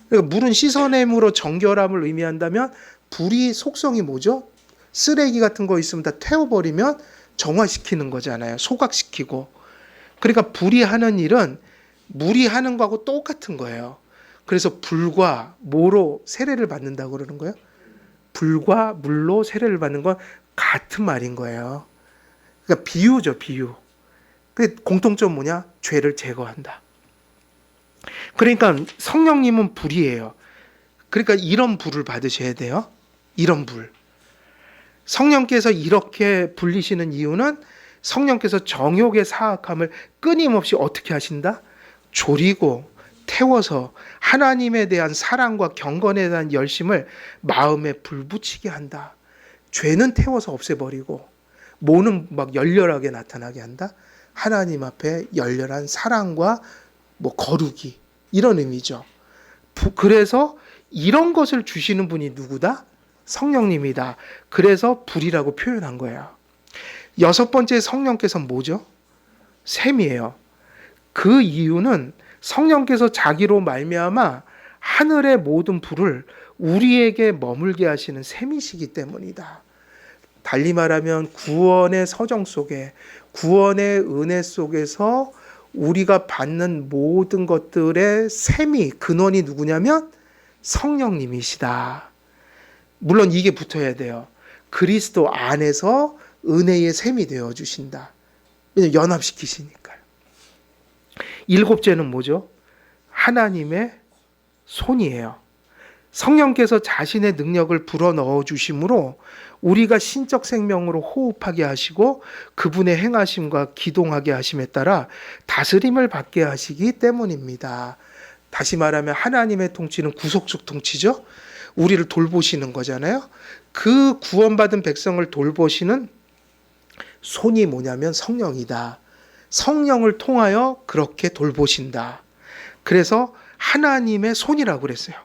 그러니까 물은 씻어냄으로 정결함을 의미한다면 불이 속성이 뭐죠? 쓰레기 같은 거 있으면 다 태워버리면 정화시키는 거잖아요. 소각시키고. 그러니까 불이 하는 일은 물이 하는 거하고 똑같은 거예요. 그래서 불과 뭐로 세례를 받는다고 그러는 거예요? 불과 물로 세례를 받는 건 같은 말인 거예요. 그러니까 비유죠, 비유. 그 공통점 뭐냐? 죄를 제거한다. 그러니까 성령님은 불이에요. 그러니까 이런 불을 받으셔야 돼요. 이런 불. 성령께서 이렇게 불리시는 이유는 성령께서 정욕의 사악함을 끊임없이 어떻게 하신다? 조리고 태워서 하나님에 대한 사랑과 경건에 대한 열심을 마음에 불붙이게 한다. 죄는 태워서 없애버리고 뭐는 막 열렬하게 나타나게 한다. 하나님 앞에 열렬한 사랑과 거룩이 이런 의미죠. 그래서 이런 것을 주시는 분이 누구다? 성령님이다. 그래서 불이라고 표현한 거예요. 여섯 번째 성령께서는 뭐죠? 샘이에요. 그 이유는 성령께서 자기로 말미암아 하늘의 모든 불을 우리에게 머물게 하시는 샘이시기 때문이다. 달리 말하면 구원의 서정 속에 구원의 은혜 속에서 우리가 받는 모든 것들의 샘이 근원이 누구냐면 성령님이시다. 물론 이게 붙어야 돼요. 그리스도 안에서 은혜의 샘이 되어 주신다. 왜냐하면 연합시키시니까요. 일곱째는 뭐죠? 하나님의 손이에요. 성령께서 자신의 능력을 불어넣어 주심으로 우리가 신적 생명으로 호흡하게 하시고 그분의 행하심과 기동하게 하심에 따라 다스림을 받게 하시기 때문입니다. 다시 말하면 하나님의 통치는 구속적 통치죠. 우리를 돌보시는 거잖아요. 그 구원받은 백성을 돌보시는 손이 뭐냐면 성령이다. 성령을 통하여 그렇게 돌보신다. 그래서 하나님의 손이라고 그랬어요.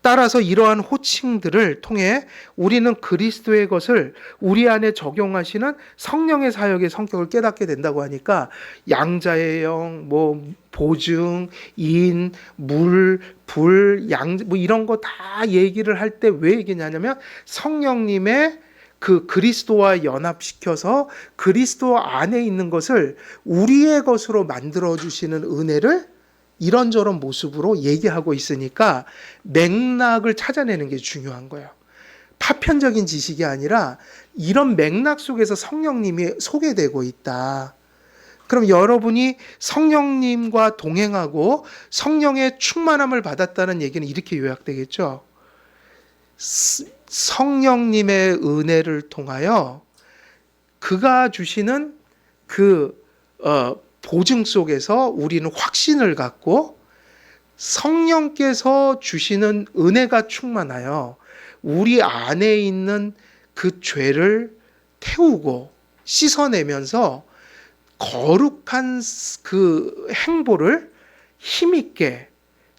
따라서 이러한 호칭들을 통해 우리는 그리스도의 것을 우리 안에 적용하시는 성령의 사역의 성격을 깨닫게 된다고 하니까 양자의 영, 보증, 인, 물, 불, 양, 이런 거 다 얘기를 할 때 왜 얘기냐면 성령님의 그 그리스도와 연합시켜서 그리스도 안에 있는 것을 우리의 것으로 만들어 주시는 은혜를 이런저런 모습으로 얘기하고 있으니까 맥락을 찾아내는 게 중요한 거예요. 파편적인 지식이 아니라 이런 맥락 속에서 성령님이 소개되고 있다. 그럼 여러분이 성령님과 동행하고 성령의 충만함을 받았다는 얘기는 이렇게 요약되겠죠. 성령님의 은혜를 통하여 그가 주시는 그 보증 속에서 우리는 확신을 갖고 성령께서 주시는 은혜가 충만하여 우리 안에 있는 그 죄를 태우고 씻어내면서 거룩한 그 행보를 힘있게,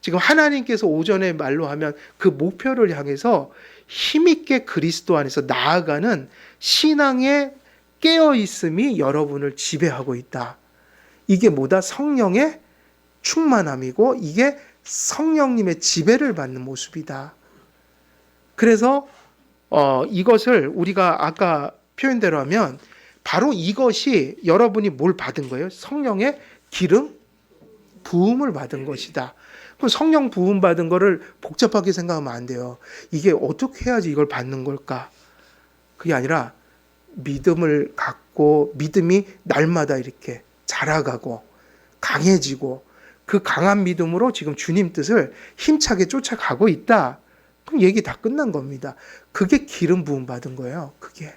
지금 하나님께서 오전에 말로 하면 그 목표를 향해서 힘있게 그리스도 안에서 나아가는 신앙의 깨어있음이 여러분을 지배하고 있다. 이게 뭐다? 성령의 충만함이고 이게 성령님의 지배를 받는 모습이다. 그래서 이것을 우리가 아까 표현대로 하면 바로 이것이 여러분이 뭘 받은 거예요? 성령의 기름 부음을 받은 것이다. 그럼 성령 부음 받은 거를 복잡하게 생각하면 안 돼요. 이게 어떻게 해야지 이걸 받는 걸까? 그게 아니라 믿음을 갖고 믿음이 날마다 이렇게 자라가고 강해지고 그 강한 믿음으로 지금 주님 뜻을 힘차게 쫓아가고 있다. 그럼 얘기 다 끝난 겁니다. 그게 기름 부음 받은 거예요. 그게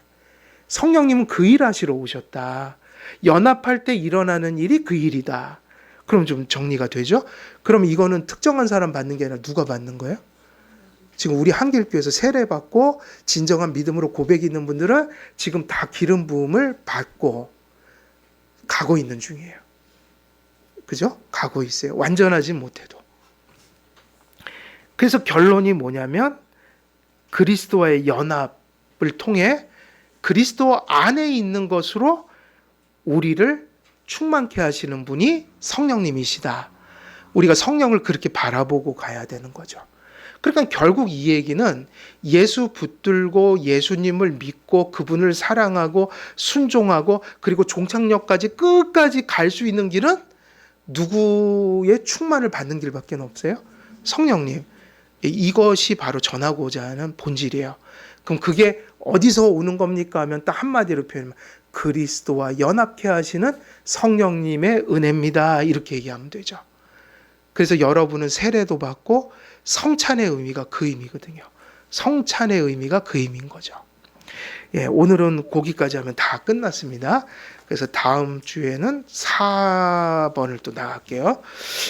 성령님은 그 일 하시러 오셨다. 연합할 때 일어나는 일이 그 일이다. 그럼 좀 정리가 되죠? 그럼 이거는 특정한 사람 받는 게 아니라 누가 받는 거예요? 지금 우리 한길교회에서 세례받고 진정한 믿음으로 고백이 있는 분들은 지금 다 기름 부음을 받고 가고 있는 중이에요. 그죠? 가고 있어요. 완전하지 못해도. 그래서 결론이 뭐냐면 그리스도와의 연합을 통해 그리스도 안에 있는 것으로 우리를 충만케 하시는 분이 성령님이시다. 우리가 성령을 그렇게 바라보고 가야 되는 거죠. 그러니까 결국 이 얘기는 예수 붙들고 예수님을 믿고 그분을 사랑하고 순종하고 그리고 종착역까지 끝까지 갈 수 있는 길은 누구의 충만을 받는 길밖에 없어요? 성령님. 이것이 바로 전하고자 하는 본질이에요. 그럼 그게 어디서 오는 겁니까 하면 딱 한마디로 표현하면 그리스도와 연합케 하시는 성령님의 은혜입니다. 이렇게 얘기하면 되죠. 그래서 여러분은 세례도 받고 성찬의 의미가 그 의미거든요. 성찬의 의미가 그 의미인 거죠. 예, 오늘은 거기까지 하면 다 끝났습니다. 그래서 다음 주에는 4번을 또 나갈게요.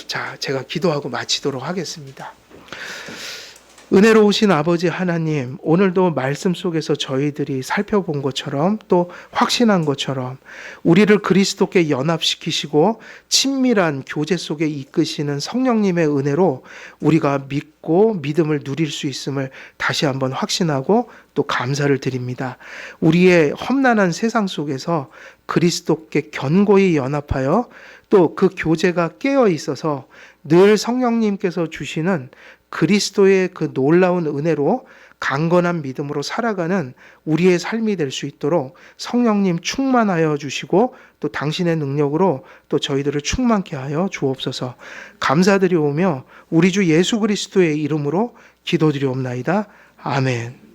자, 제가 기도하고 마치도록 하겠습니다. 은혜로우신 아버지 하나님, 오늘도 말씀 속에서 저희들이 살펴본 것처럼 또 확신한 것처럼 우리를 그리스도께 연합시키시고 친밀한 교제 속에 이끄시는 성령님의 은혜로 우리가 믿고 믿음을 누릴 수 있음을 다시 한번 확신하고 또 감사를 드립니다. 우리의 험난한 세상 속에서 그리스도께 견고히 연합하여 또 그 교제가 깨어 있어서 늘 성령님께서 주시는 그리스도의 그 놀라운 은혜로 강건한 믿음으로 살아가는 우리의 삶이 될 수 있도록 성령님 충만하여 주시고 또 당신의 능력으로 또 저희들을 충만케 하여 주옵소서. 감사드리오며 우리 주 예수 그리스도의 이름으로 기도드리옵나이다. 아멘.